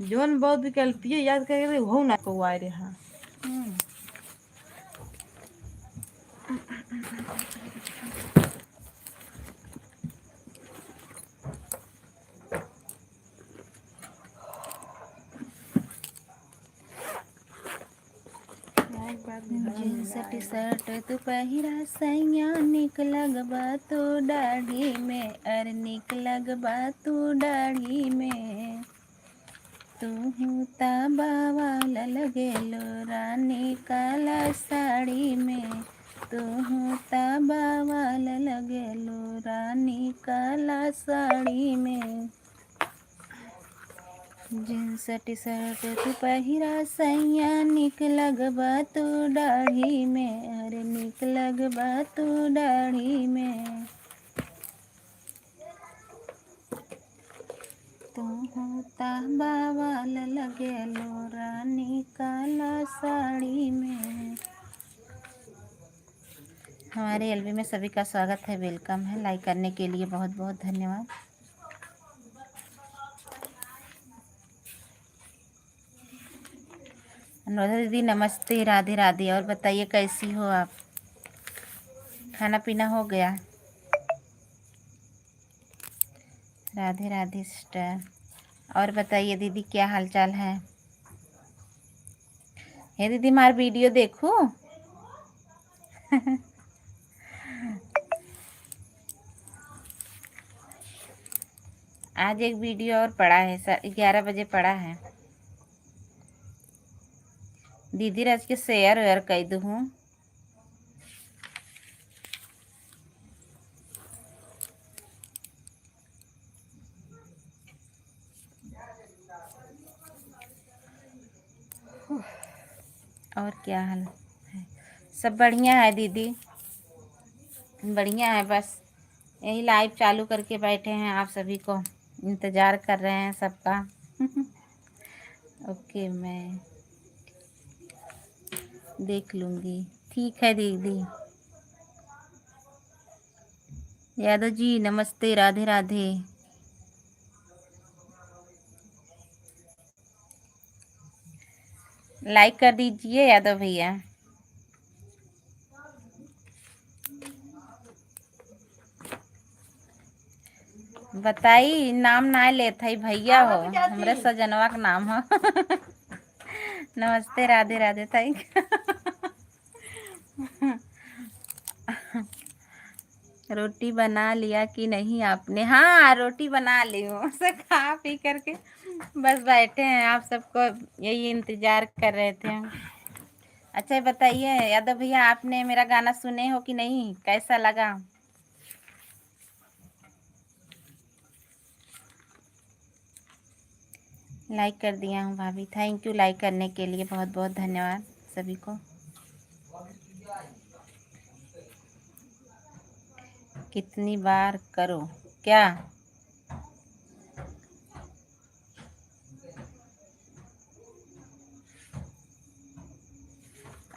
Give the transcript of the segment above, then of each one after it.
Zone बहुत विकल्पीय याद करके हो ना कौआए रे हाँ। जींस टी शर्ट तू पहिरा सैया निक लगबा तू दाढ़ी में, अरे निक लगबा तू दाढ़ी में। तू ताबावाल लगेलो रानी काला साड़ी में, तू ताबावाल लगेलो रानी काला साड़ी में। जींस टी शर्ट तू पहिरा सैया निक लगबा तू दाढ़ी में, अरे निक लगबा तू दाढ़ी में। तू ताबावाल लगेलो रानी काला साड़ी में। हमारे एलबी में सभी का स्वागत है, वेलकम है। लाइक करने के लिए बहुत बहुत धन्यवाद। अनुराधा दीदी नमस्ते, राधे राधे। और बताइए कैसी हो आप? खाना पीना हो गया? राधे राधे सिस्टर। और बताइए दीदी क्या हालचाल है? हे दीदी हमारा वीडियो देखो। आज एक वीडियो और पड़ा है, 11 बजे पड़ा है। दीदी राज के शेयर वेयर कर दूँ। और क्या हाल है? सब बढ़िया है दीदी, बढ़िया है। बस यही लाइव चालू करके बैठे हैं, आप सभी को इंतज़ार कर रहे हैं सबका। ओके, मैं देख लूँगी। ठीक है दीदी। यादव जी नमस्ते, राधे राधे। लाइक कर दीजिए यादव भैया। बताई नाम ना लेत है भैया हो, हमरे सजनवा का नाम हो। नमस्ते, राधे राधे। थैंक रोटी बना लिया कि नहीं आपने? हाँ रोटी बना ली हूँ। से खा पी करके बस बैठे हैं, आप सबको यही इंतजार कर रहे थे। अच्छा बताइए यादव भैया, आपने मेरा गाना सुने हो कि नहीं? कैसा लगा? लाइक कर दिया हूँ भाभी, थैंक यू लाइक करने के लिए, बहुत बहुत धन्यवाद सभी को। कितनी बार करो क्या?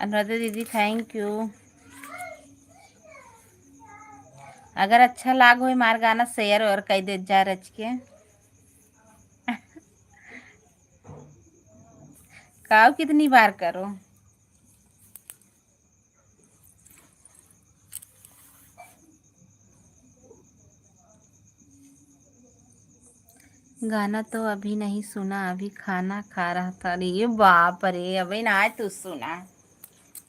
अनुराधा दीदी थैंक यू। अगर अच्छा लाग हो हमार गाना शेयर और कह दे जा रच के। काओ कितनी बार करो? गाना तो अभी नहीं सुना, अभी खाना खा रहा था। अरे बाप रे, अभी ना तू सुना,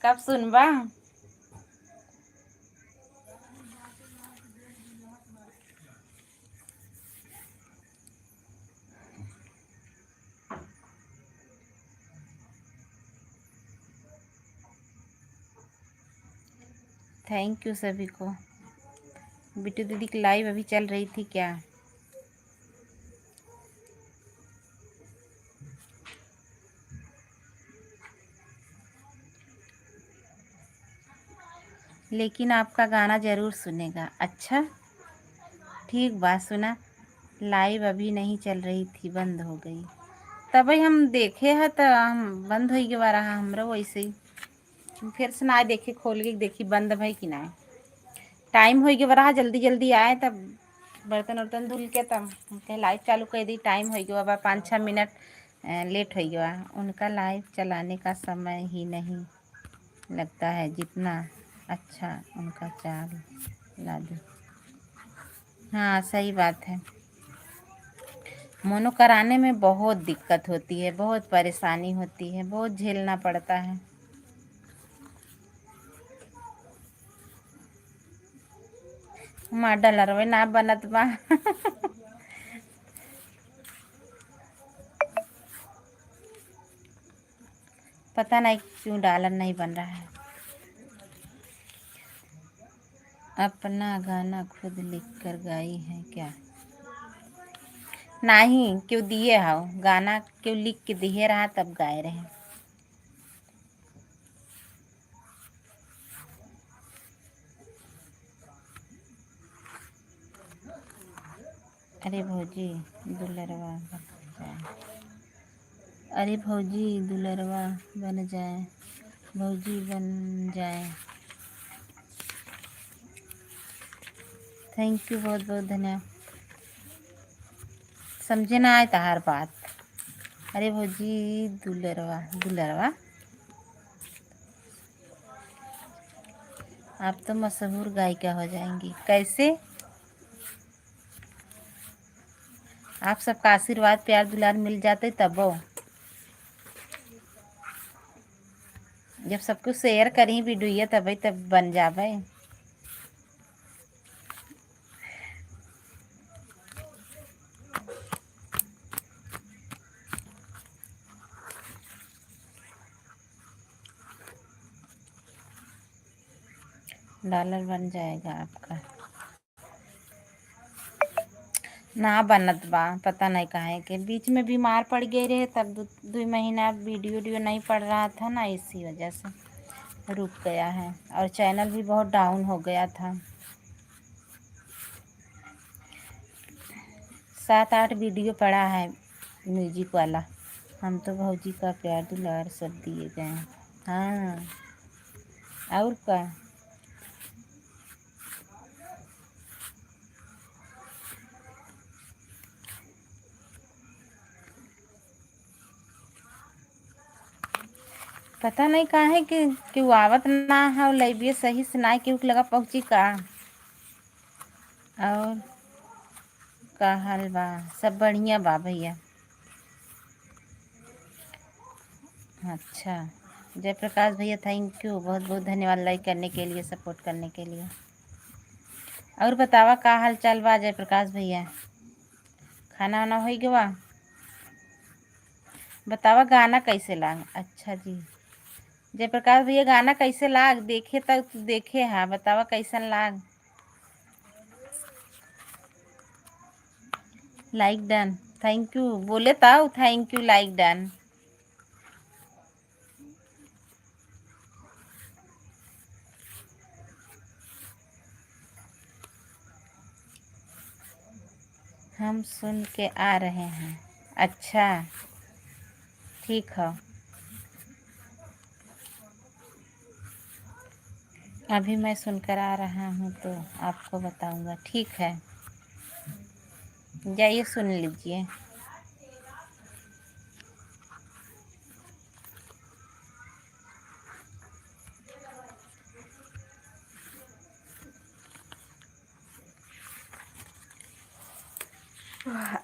कब सुनबा? थैंक यू सभी को। बिट्टू दीदी की लाइव अभी चल रही थी क्या? लेकिन आपका गाना ज़रूर सुनेगा। अच्छा ठीक बात, सुना। लाइव अभी नहीं चल रही थी, बंद हो गई। तभी हम देखे है तो हम बंद हो गया रहा हमरा वैसे ही। फिर से ना देखे, खोल के देखी बंद भाई कि ना। टाइम हो गया रहा, जल्दी जल्दी आए तब बर्तन वर्तन धुल के तब कहीं लाइट चालू कर दी। टाइम हो गया अब 5-6 मिनट लेट हो गया। उनका लाइव चलाने का समय ही नहीं लगता है जितना अच्छा उनका चाल ला दो। हाँ सही बात है। मोनो कराने में बहुत दिक्कत होती है, बहुत परेशानी होती है, बहुत झेलना पड़ता है। माँ डलरवे ना बनत बा। पता नहीं क्यों डॉलर नहीं बन रहा है। अपना गाना खुद लिख कर गाई है क्या? नहीं, क्यों दिए हो गाना, क्यों लिख के दिए रहा तब गाए रहे। अरे भौजी दुलरवा बन जाए, अरे भौजी दुलरवा बन जाए, भौजी बन जाए। थैंक यू, बहुत बहुत धन्यवाद। समझे ना आए तहार बात। अरे भौजी दुलरवा दुलरवा, आप तो मशहूर गायिका हो जाएंगी। कैसे? आप सबका आशीर्वाद प्यार दुलार मिल जाते तब वो, जब सबको शेयर करी वीडियो तभी तब बन जावे। डॉलर बन जाएगा आपका। ना बनत बा, पता नहीं काहे के बीच में बीमार पड़ गए रहे, तब 2 महीना वीडियो नहीं पड़ रहा था ना, इसी वजह से रुक गया है। और चैनल भी बहुत डाउन हो गया था। 7-8 वीडियो पड़ा है म्यूजिक वाला। हम तो भौजी का प्यार दुलार सब दिए गए हैं। हाँ और क्या। पता नहीं काहे कि क्यों आवत ना है, और लैबिए सही से ना क्यों लगा पहुँची का। और का हाल बा? सब बढ़िया बा भैया। अच्छा जयप्रकाश भैया थैंक यू, बहुत बहुत धन्यवाद लाइक करने के लिए, सपोर्ट करने के लिए। और बतावा का हाल चाल बा जयप्रकाश भैया? खाना वाना हो गया? बतावा गाना कैसे लाग? अच्छा जी जयप्रकाश भैया गाना कैसे लाग? देखे तक देखे है, बतावा कैसन लाग? लाइक डन, थैंक यू बोले ताऊ, थैंक यू लाइक डन। हम सुन के आ रहे हैं। अच्छा ठीक है, अभी मैं सुनकर आ रहा हूँ तो आपको बताऊंगा। ठीक है जाइए सुन लीजिए।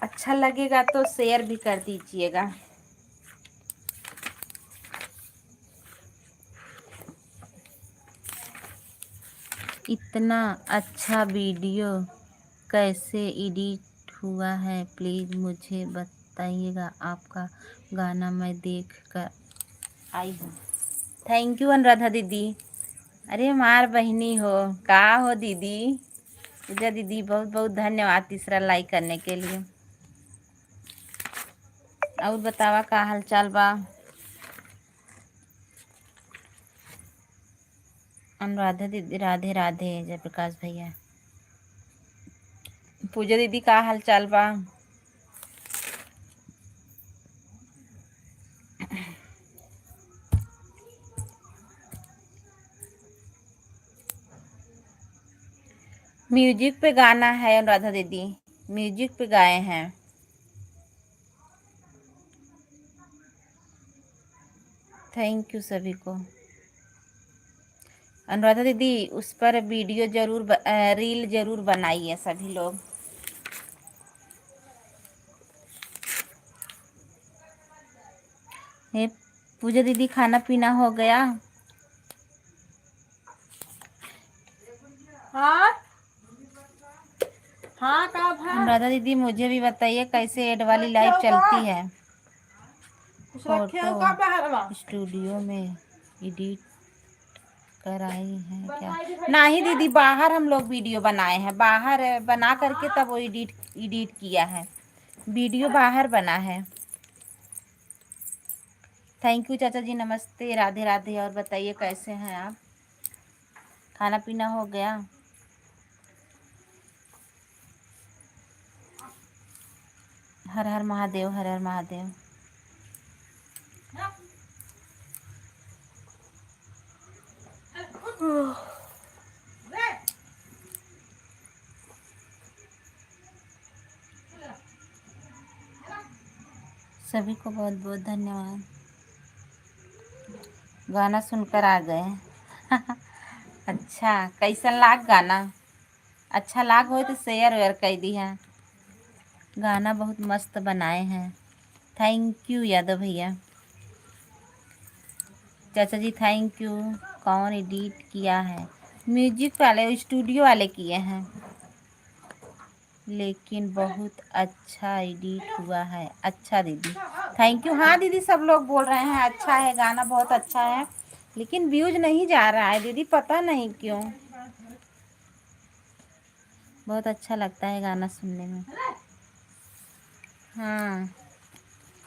अच्छा लगेगा तो शेयर भी कर दीजिएगा। इतना अच्छा वीडियो कैसे एडिट हुआ है प्लीज़ मुझे बताइएगा। आपका गाना मैं देख कर आई हूँ। थैंक यू अनुराधा दीदी। अरे हमार बहनी हो, का हो दीदी? पूजा दीदी बहुत बहुत धन्यवाद तीसरा लाइक करने के लिए। और बतावा का हाल चाल बा? अनुराधा दीदी राधे राधे। जयप्रकाश भैया। पूजा दीदी का हाल चाल बा? म्यूजिक पे गाना है अनुराधा दीदी, म्यूजिक पे गाए हैं। थैंक यू सभी को। अनुराधा दीदी उस पर वीडियो जरूर रील जरूर बनाइए सभी लोग। हे पूजा दीदी खाना पीना हो गया? हाँ हाँ कब है? अनुराधा दीदी मुझे भी बताइए कैसे ऐड वाली लाइव चलती है। रखे हो कब है? स्टूडियो में एडिट कराई है क्या? नहीं दीदी, बाहर हम लोग वीडियो बनाए हैं, बाहर बना करके तब वो एडिट किया है, वीडियो बाहर बना है। थैंक यू चाचा जी, नमस्ते, राधे राधे। और बताइए कैसे हैं आप? खाना पीना हो गया? हर हर महादेव, हर हर महादेव। सभी को बहुत बहुत धन्यवाद। गाना सुनकर आ गए। अच्छा, कैसन लाग गाना? अच्छा लाग हो तो शेयर वेयर कर दी है। गाना बहुत मस्त बनाए हैं। थैंक यू यादव भैया। चाचा जी थैंक यू। कौन एडिट किया है? म्यूजिक वाले, स्टूडियो वाले किए हैं, लेकिन बहुत अच्छा एडिट हुआ है। अच्छा दीदी थैंक यू। हाँ दीदी, सब लोग बोल रहे हैं अच्छा है, गाना बहुत अच्छा है, लेकिन व्यूज नहीं जा रहा है दीदी, पता नहीं क्यों। बहुत अच्छा लगता है गाना सुनने में। हाँ,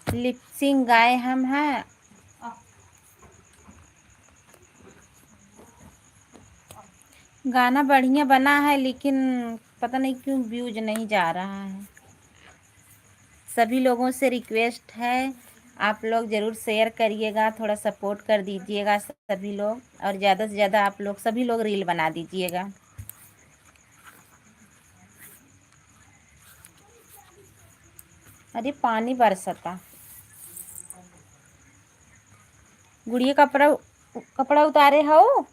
लिपसिंग गाए हम हैं। गाना बढ़िया बना है, लेकिन पता नहीं क्यों व्यूज नहीं जा रहा है। सभी लोगों से रिक्वेस्ट है, आप लोग ज़रूर शेयर करिएगा, थोड़ा सपोर्ट कर दीजिएगा सभी लोग, और ज़्यादा से ज़्यादा आप लोग सभी लोग रील बना दीजिएगा। अरे पानी बरसता। गुड़िया कपड़ा कपड़ा उतारे हो?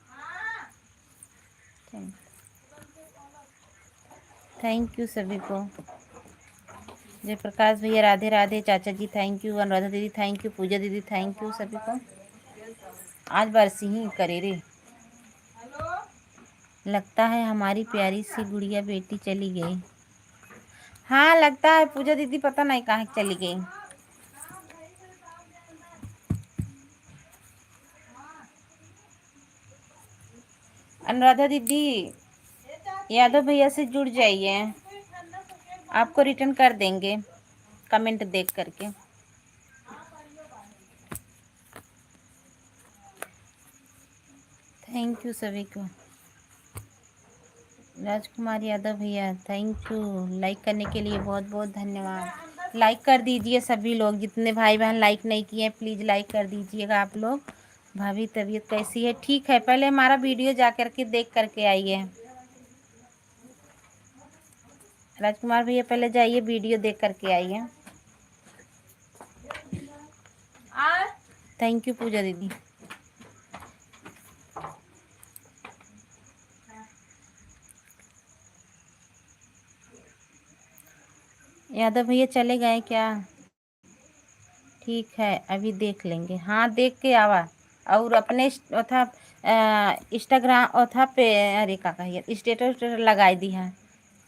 थैंक यू सभी को। जयप्रकाश भैया राधे राधे। चाचा जी थैंक यू। अनुराधा दीदी थैंक यू। पूजा दीदी थैंक यू सभी को। आज बरसी ही करे रे। लगता है हमारी प्यारी सी गुड़िया बेटी चली गई। हाँ लगता है पूजा दीदी, पता नहीं कहाँ चली गई। अनुराधा दीदी यादव भैया से जुड़ जाइए, आपको रिटर्न कर देंगे कमेंट देख करके। थैंक यू सभी को। राजकुमार यादव भैया थैंक यू, लाइक करने के लिए बहुत बहुत धन्यवाद। लाइक कर दीजिए सभी लोग, जितने भाई बहन लाइक नहीं किए हैं प्लीज़ लाइक कर दीजिएगा आप लोग। भाभी तबीयत कैसी है? ठीक है, पहले हमारा वीडियो जा करके देख करके आइए। राजकुमार भैया पहले जाइए, वीडियो देख करके आइए। थैंक यू पूजा दीदी। यादव भैया चले गए क्या? ठीक है, अभी देख लेंगे। हाँ देख के आवा, और अपने अथा इंस्टाग्राम अथा पे, अरे का कहिए, स्टेटस लगाई दी है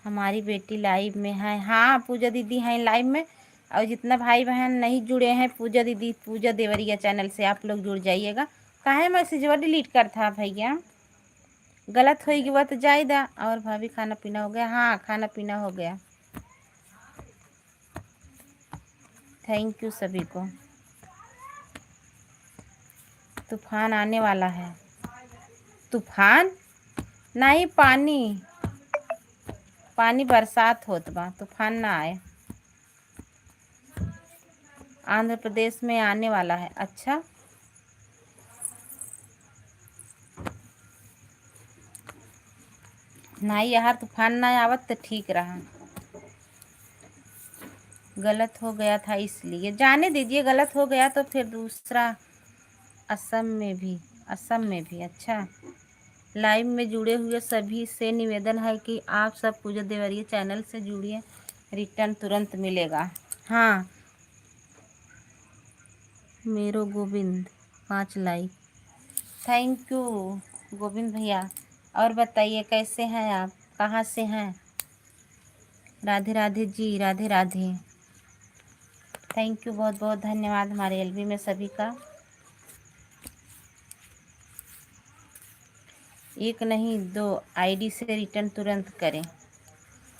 हमारी बेटी लाइव में है। हाँ पूजा दीदी हैं लाइव में, और जितना भाई बहन नहीं जुड़े हैं पूजा दीदी, पूजा देवरिया चैनल से आप लोग जुड़ जाइएगा। काहे मैसेजवा डिलीट कर था भैया? गलत होगी वह तो जायदा। और भाभी खाना पीना हो गया? हाँ खाना पीना हो गया। थैंक यू सभी को। तूफान आने वाला है। तूफान नहीं, पानी पानी बरसात होत बा, तूफान ना आए। आंध्र प्रदेश में आने वाला है। अच्छा, नहीं यार तूफान ना आवत तो ठीक रहा। गलत हो गया था इसलिए, जाने दीजिए, गलत हो गया तो फिर दूसरा असम में भी अच्छा। लाइव में जुड़े हुए सभी से निवेदन है कि आप सब पूजा देवरिया चैनल से जुड़िए, रिटर्न तुरंत मिलेगा। हाँ मेरो Govind 5 like, thank you Govind भैया। और बताइए कैसे हैं आप, कहाँ से हैं? राधे राधे जी, राधे राधे। थैंक यू, बहुत बहुत धन्यवाद हमारे एलबी में सभी का। एक नहीं 2 आईडी से रिटर्न तुरंत करें।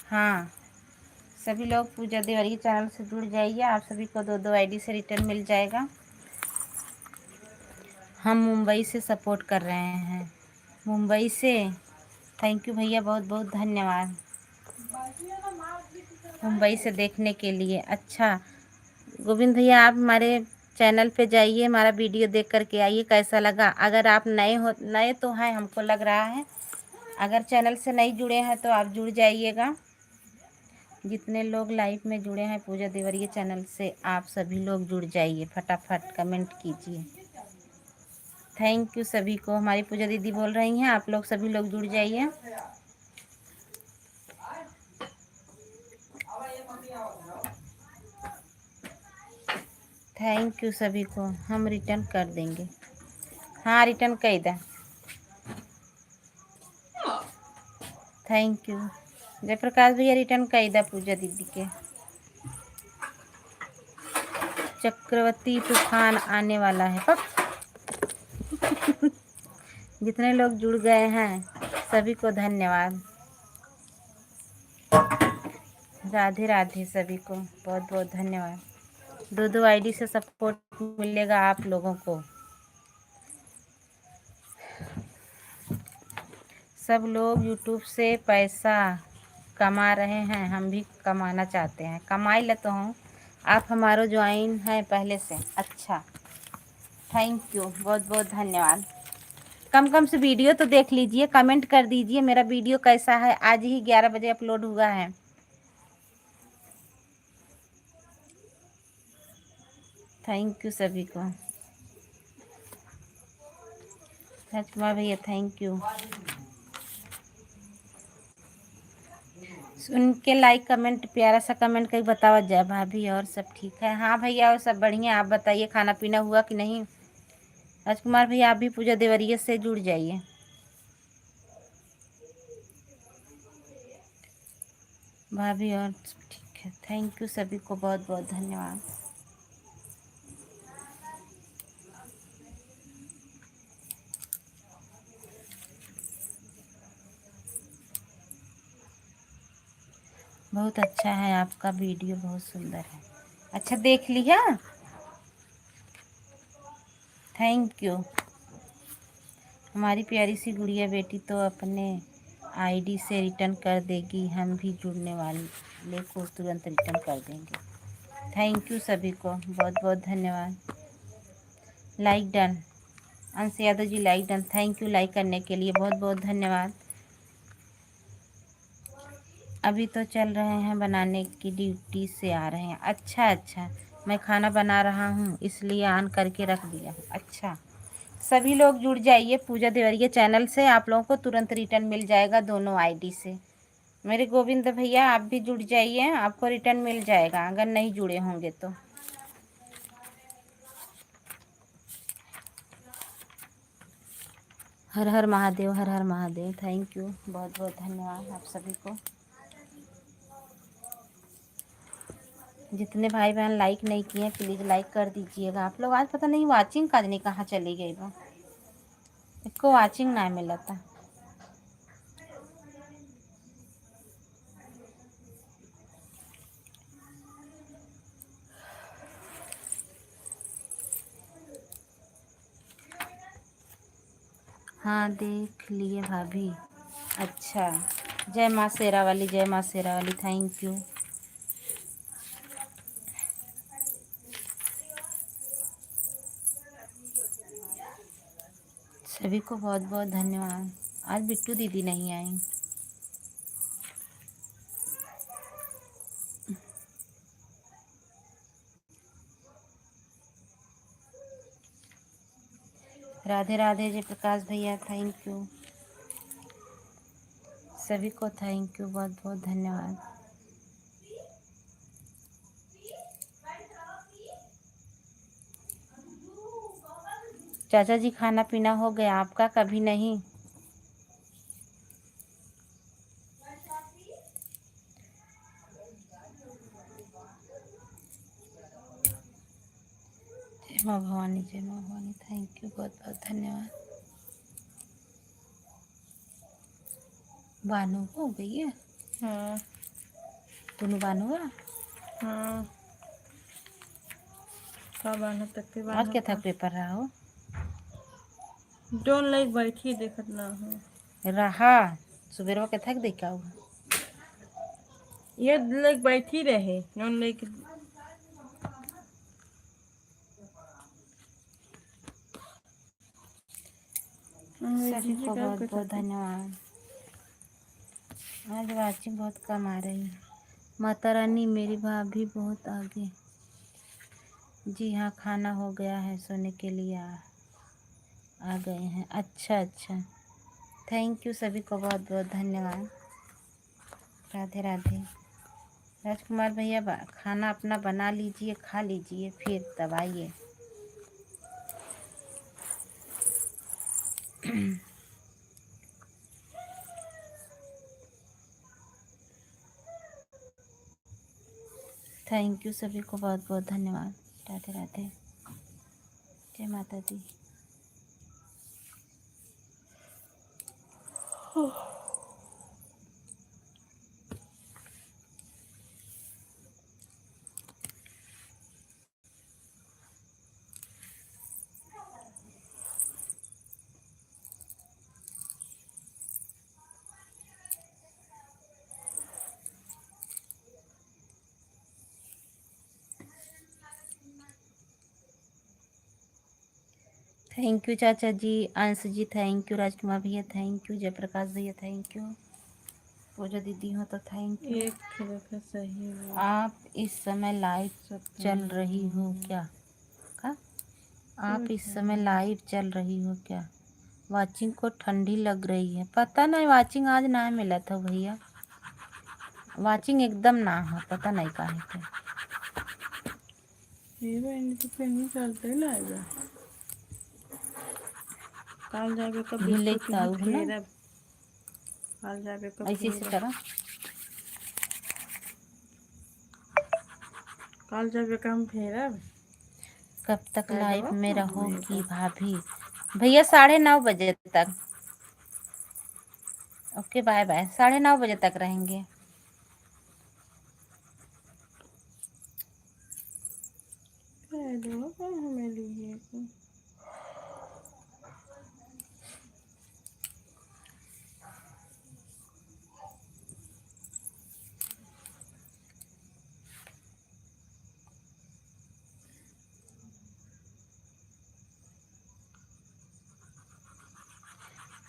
हाँ सभी लोग पूजा देवरिया चैनल से जुड़ जाइए, आप सभी को 2 आईडी से रिटर्न मिल जाएगा। हम मुंबई से सपोर्ट कर रहे हैं, मुंबई से। थैंक यू भैया, बहुत बहुत धन्यवाद मुंबई से देखने के लिए। अच्छा गोविंद भैया, आप हमारे चैनल पे जाइए, हमारा वीडियो देख करके आइए कैसा लगा। अगर आप नए तो हैं हमको लग रहा है, अगर चैनल से नहीं जुड़े हैं तो आप जुड़ जाइएगा। जितने लोग लाइव में जुड़े हैं पूजा देवरिया चैनल से, आप सभी लोग जुड़ जाइए, फटाफट कमेंट कीजिए। थैंक यू सभी को। हमारी पूजा दीदी बोल रही हैं आप लोग सभी लोग जुड़ जाइए। थैंक यू सभी को, हम रिटर्न कर देंगे। हाँ रिटर्न कर दें। थैंक यू जयप्रकाश भैया, रिटर्न कर दे पूजा दीदी के। चक्रवर्ती तूफान आने वाला है पक। जितने लोग जुड़ गए हैं सभी को धन्यवाद। राधे राधे सभी को, बहुत बहुत धन्यवाद। 2 आईडी से सपोर्ट मिलेगा आप लोगों को। सब लोग यूट्यूब से पैसा कमा रहे हैं, हम भी कमाना चाहते हैं। कमाई ले तो हूँ, आप हमारो ज्वाइन हैं पहले से। अच्छा थैंक यू, बहुत बहुत धन्यवाद। कम से वीडियो तो देख लीजिए, कमेंट कर दीजिए मेरा वीडियो कैसा है। आज ही 11 बजे अपलोड हुआ है। थैंक यू सभी को। राजकुमार भैया थैंक यू। सुन के लाइक कमेंट, प्यारा सा कमेंट करके बताओ जय भाभी और सब ठीक है। हाँ भैया और सब बढ़िया। आप बताइए खाना पीना हुआ कि नहीं? राजकुमार भैया आप भी पूजा देवरिया से जुड़ जाइए। भाभी और सब ठीक है। थैंक यू सभी को, बहुत बहुत धन्यवाद। बहुत अच्छा है आपका वीडियो, बहुत सुंदर है। अच्छा देख लिया, थैंक यू। हमारी प्यारी सी गुड़िया बेटी तो अपने आईडी से रिटर्न कर देगी, हम भी जुड़ने वाले को तुरंत रिटर्न कर देंगे। थैंक यू सभी को, बहुत बहुत धन्यवाद। Like done, Ansh Yadav ji like done, thank you like करने के लिए, बहुत बहुत धन्यवाद। अभी तो चल रहे हैं, बनाने की ड्यूटी से आ रहे हैं। अच्छा मैं खाना बना रहा हूँ इसलिए ऑन करके रख दिया। अच्छा सभी लोग जुड़ जाइए पूजा देवरिया चैनल से, आप लोगों को तुरंत रिटर्न मिल जाएगा दोनों आईडी से। मेरे गोविंद भैया आप भी जुड़ जाइए, आपको रिटर्न मिल जाएगा अगर नहीं जुड़े होंगे तो। हर हर महादेव, हर हर महादेव। थैंक यू, बहुत बहुत धन्यवाद आप सभी को। जितने भाई बहन लाइक नहीं किए प्लीज़ लाइक कर दीजिएगा आप लोग। आज पता नहीं वाचिंग का नहीं कहाँ चली गई वो, इसको वाचिंग ना मिला था। हाँ देख लिए भाभी। अच्छा जय माँ शेरा वाली, जय माँ शेरा वाली, थैंक यू। सभी को बहुत बहुत धन्यवाद। आज बिट्टू दीदी नहीं आई। राधे राधे जयप्रकाश भैया, थैंक यू। सभी को थैंक यू, बहुत बहुत धन्यवाद। चाचा जी खाना पीना हो गया आपका? कभी नहीं। जय माँ भवानी, जय माँ भवानी, थैंक यू, बहुत बहुत धन्यवाद। बानू हो गई है? हाँ तुम बानू हुआ? हाँ, का बानू तक के आज बानू क्या था का पेपर रहा हो? डोन लाइक बैठी देखत ना हो रहा सुबेरवा के थक दे का हुआ? ये लाइक बैठी रहे डोन लाइक। सभी जी को कर बहुत बहुत सकते। धन्यवाद। आज वाचिंग बहुत कम आ रही है। माता रानी मेरी भाभी बहुत आगे। जी हाँ, खाना हो गया है, सोने के लिए आ गए हैं। अच्छा अच्छा, थैंक यू, सभी को बहुत बहुत धन्यवाद। राधे राधे। राजकुमार भैया खाना अपना बना लीजिए, खा लीजिए, फिर तब आइए। थैंक यू, सभी को बहुत बहुत धन्यवाद। राधे राधे, जय माता दी। थैंक यू चाचा जी, अंश जी थैंक यू, राजकुमार भैया थैंक यू, जयप्रकाश भैया थैंक यू, पूजा दीदी हो तो थैंक यू। एक खिलका सही है। आप इस समय लाइव चल रही हो क्या? का आप इस समय लाइव चल रही हो क्या? वाचिंग को ठंडी लग रही है, पता नहीं, वाचिंग आज ना मिला था भैया, वाचिंग एकदम ना हो, पता नहीं काहे के। ये बहन तो फिर नहीं चलते लाएगा। काल जाके कब यही बिस्कुट लेके नहीं आऊ ना, फेरब। काल जाके कब ऐसे से फेरब। करा। काल जाके कम फेरब। कब तक लाइव पैदवा में कहाँ रहोगी होएगा। भाभी? भैया 9:30 बजे तक। ओके बाय बाय, 9:30 बजे तक रहेंगे। पैदवा कहाँ मिली है को।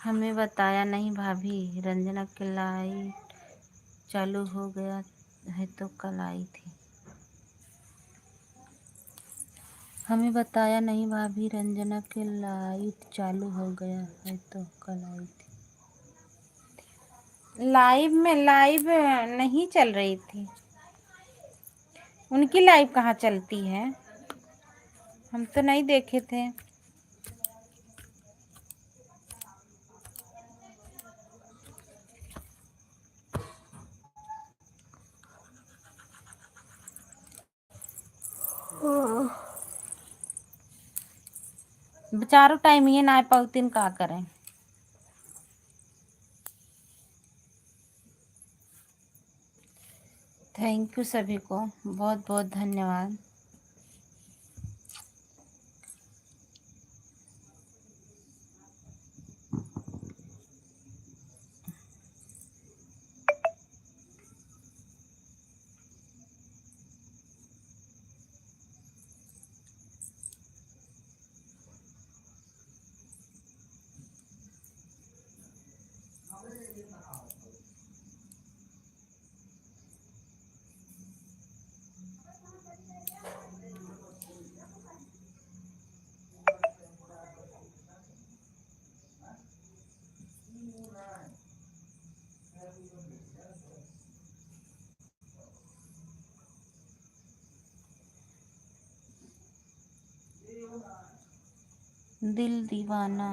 हमें बताया नहीं भाभी, रंजना के लाइट चालू हो गया है तो कल आई थी। हमें बताया नहीं भाभी, रंजना के लाइट चालू हो गया है तो कल आई थी। लाइव में लाइव नहीं चल रही थी, उनकी लाइव कहाँ चलती है, हम तो नहीं देखे थे। चारों टाइम ये ना पाऊ तीन का करें। थैंक यू, सभी को बहुत बहुत धन्यवाद। दिल दीवाना।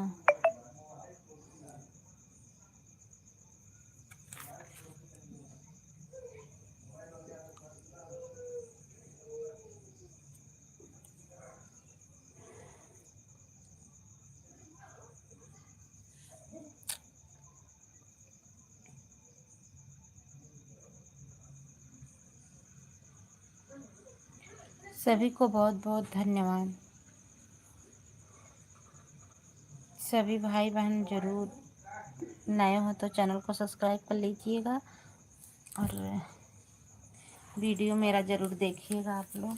सभी को बहुत बहुत धन्यवाद। सभी भाई बहन जरूर नए हो तो चैनल को सब्सक्राइब कर लीजिएगा और वीडियो मेरा ज़रूर देखिएगा आप लोग।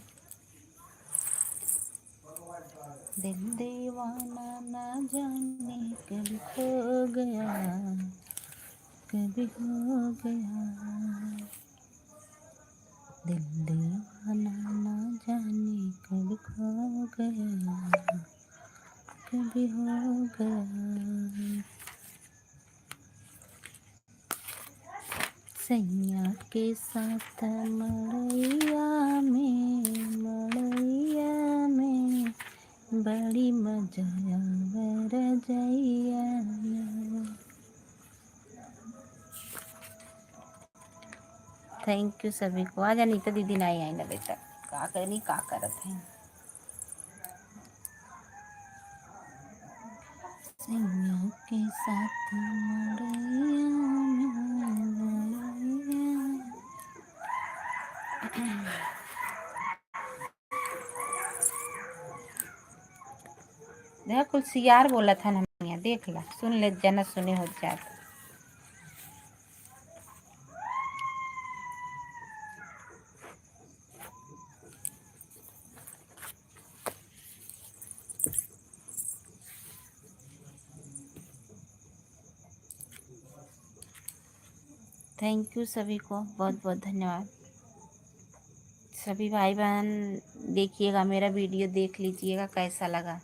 दिल दीवाना ना जाने कभी खो गया, कभी हो गया। दिल दीवाना ना जाने कभी खो गया, कभी हो गया। सैया के साथ मड़ैया में बड़ी मजा आवर जैया में। थैंक यू सभी को। आज अनीता दीदी नहीं आई ना बेटा, का करनी का करत है। सैया के साथ मड़ैया में देखा कुल सियार बोला था ना, देख ला, सुन ले जना सुने हो जाता। थैंक यू सभी को बहुत बहुत धन्यवाद। सभी भाई बहन देखिएगा, मेरा वीडियो देख लीजिएगा कैसा लगा।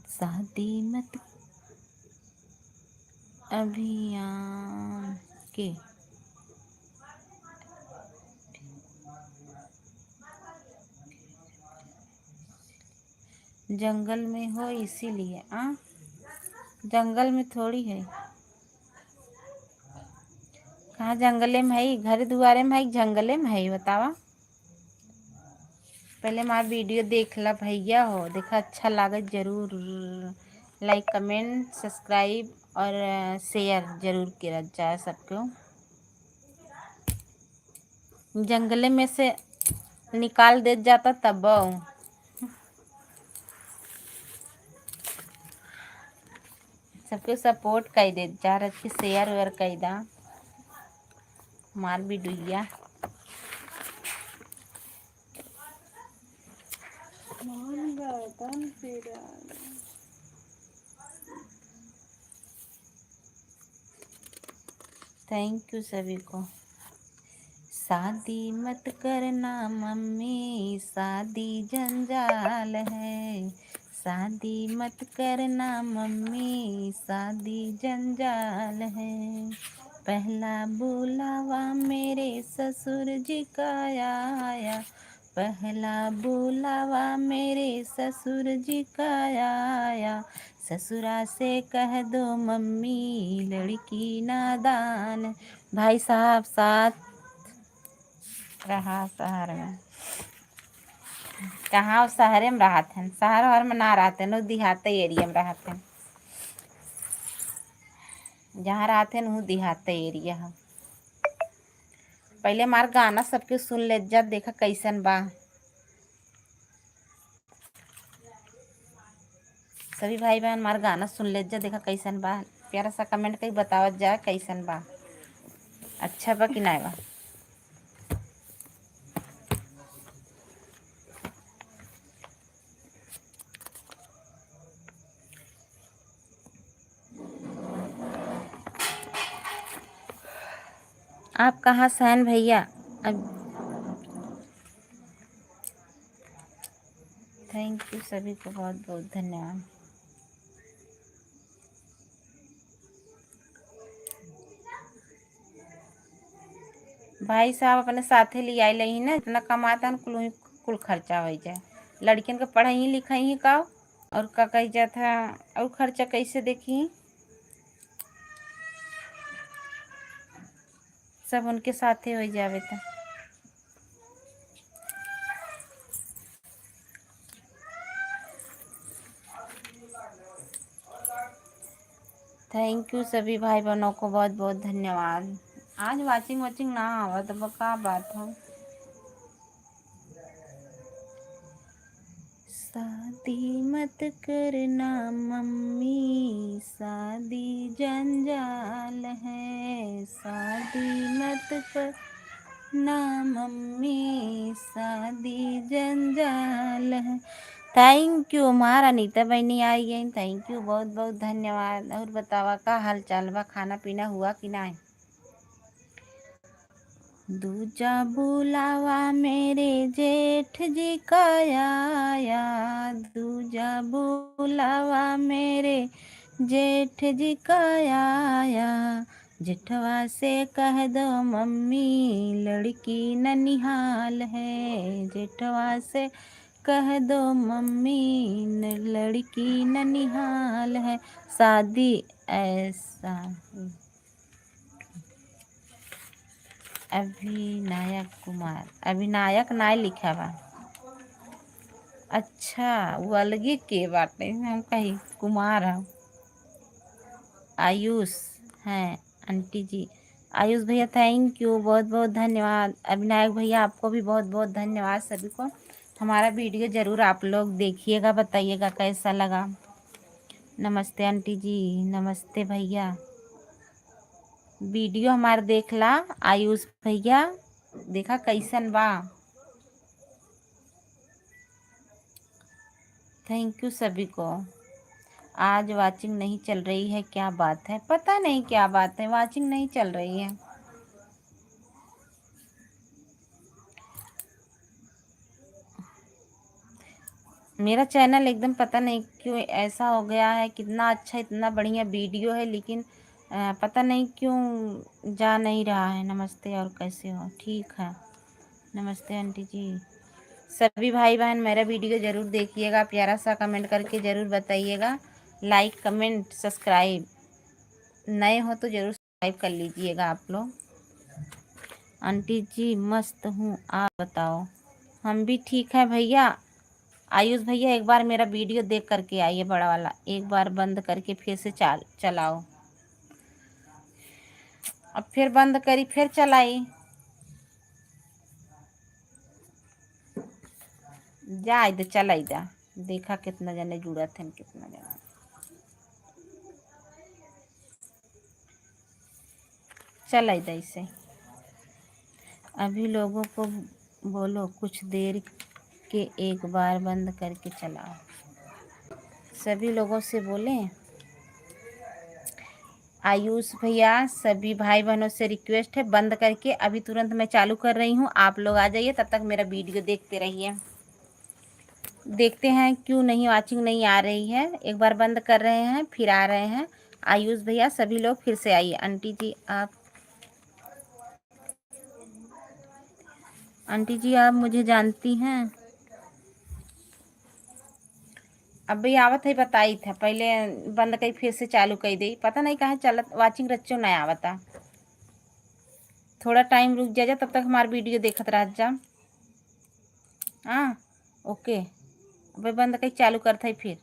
शादी मत अभियान के जंगल में हो इसीलिए। जंगल में थोड़ी है, कहाँ जंगले में है, घर दुआरे में है, जंगले में है बतावा। पहले हमारा वीडियो देख ला भैया हो, देखा अच्छा लगा जरूर लाइक कमेंट सब्सक्राइब और शेयर जरूर किया जाए सबको। जंगले में से निकाल दे जाता तब सबके सपोर्ट कर दे जा रहा कि शेयर वेयर कर दा हमार वीडियो। थैंक यू सभी को। शादी मत करना मम्मी, शादी जंजाल है। शादी मत करना मम्मी, शादी जंजाल है। पहला बुलावा मेरे ससुर जी का आया, पहला बुलावा मेरे ससुर जी का आया। ससुरा से कह दो मम्मी लड़की नादान। भाई साहब साथ रहा शहर में, कहाँ शहर में रहा थे, शहर में ना रहते न, देहाती एरिया में रहते। जहाँ रहते न देहाती एरिया है। पहले हमार गाना सबके सुन ले जा, देखा कैसन बा। सभी भाई बहन हमारा गाना सुन ले जा, देखा कैसन बा। प्यारा सा कमेंट कहीं बतावत जा कैसन बा, अच्छा बा कि नहीं बा। आप कहाँ से हैं भैया? अब थैंक यू सभी को बहुत बहुत धन्यवाद। भाई साहब अपने साथे ले आई लही ना, इतना कमाता न कुल खर्चा हो जाए। लड़कियन के पढ़ाई लिखाई ही का और का कही जा था और खर्चा कैसे देखी, सब उनके साथे हो जावे था। थैंक यू सभी भाई बहनों को बहुत बहुत धन्यवाद। आज वाचिंग ना आवा तो का बात है। शादी मत करना मम्मी, शादी जंजाल है, शादी मत करना मम्मी, शादी जंजाल है। थैंक यू हमारा अनीता बहनी आई गई, थैंक यू बहुत बहुत धन्यवाद। और बतावा का हाल चाल बा, खाना पीना हुआ कि ना? दूजा बुलावा मेरे जेठ जी का आया, दूजा बुलावा मेरे जेठ जी का आया, जेठवा से कह दो मम्मी लड़की ननिहाल है, जेठवा से कह दो मम्मी लड़की ननिहाल है, शादी ऐसा अभिनायक कुमार, अभिनायक नाय लिखा बा। अच्छा वो अलगे के बाटे, हम कही कुमार है। आयुष हैं आंटी जी, आयुष भैया थैंक यू बहुत बहुत धन्यवाद। अभिनायक भैया आपको भी बहुत बहुत धन्यवाद। सभी को हमारा वीडियो ज़रूर आप लोग देखिएगा, बताइएगा कैसा लगा। नमस्ते आंटी जी, नमस्ते भैया। वीडियो हमारा देखला आयुष भैया, देखा कैसन बा। थैंक यू सभी को। आज वाचिंग नहीं चल रही है, क्या बात है? पता नहीं क्या बात है, वाचिंग नहीं चल रही है। मेरा चैनल एकदम पता नहीं क्यों ऐसा हो गया है। कितना अच्छा इतना बढ़िया वीडियो है, लेकिन पता नहीं क्यों जा नहीं रहा है। नमस्ते, और कैसे हो? ठीक है, नमस्ते आंटी जी। सभी भाई बहन मेरा वीडियो ज़रूर देखिएगा, प्यारा सा कमेंट करके ज़रूर बताइएगा। लाइक कमेंट सब्सक्राइब, नए हो तो ज़रूर सब्सक्राइब कर लीजिएगा आप लोग। आंटी जी मस्त हूँ, आप बताओ? हम भी ठीक है भैया। आयुष भैया एक बार मेरा वीडियो देख करके आइए, बड़ा वाला एक बार बंद करके फिर से चलाओ। अब फिर बंद करी फिर चलाई, जा इधर चला इधर। देखा कितना जने जुड़ा थे, कितना जना चला इधर इसे। अभी लोगों को बोलो कुछ देर के एक बार बंद करके चलाओ। सभी लोगों से बोले आयुष भैया, सभी भाई बहनों से रिक्वेस्ट है, बंद करके अभी तुरंत मैं चालू कर रही हूँ। आप लोग आ जाइए, तब तक मेरा वीडियो देखते रहिए। देखते हैं क्यों नहीं वाचिंग नहीं आ रही है। एक बार बंद कर रहे हैं फिर आ रहे हैं। आयुष भैया सभी लोग फिर से आइए। आंटी जी आप, आंटी जी आप मुझे जानती हैं? अब भाई आवत है, बताई था पहले बंद करी फिर से चालू कर दी, पता नहीं कहाँ चलत वाचिंग रच्चो नहीं आवता। थोड़ा टाइम रुक जा तब तक हमारा वीडियो देखत रह जा। हाँ ओके, भाई बंद करी चालू करते फिर।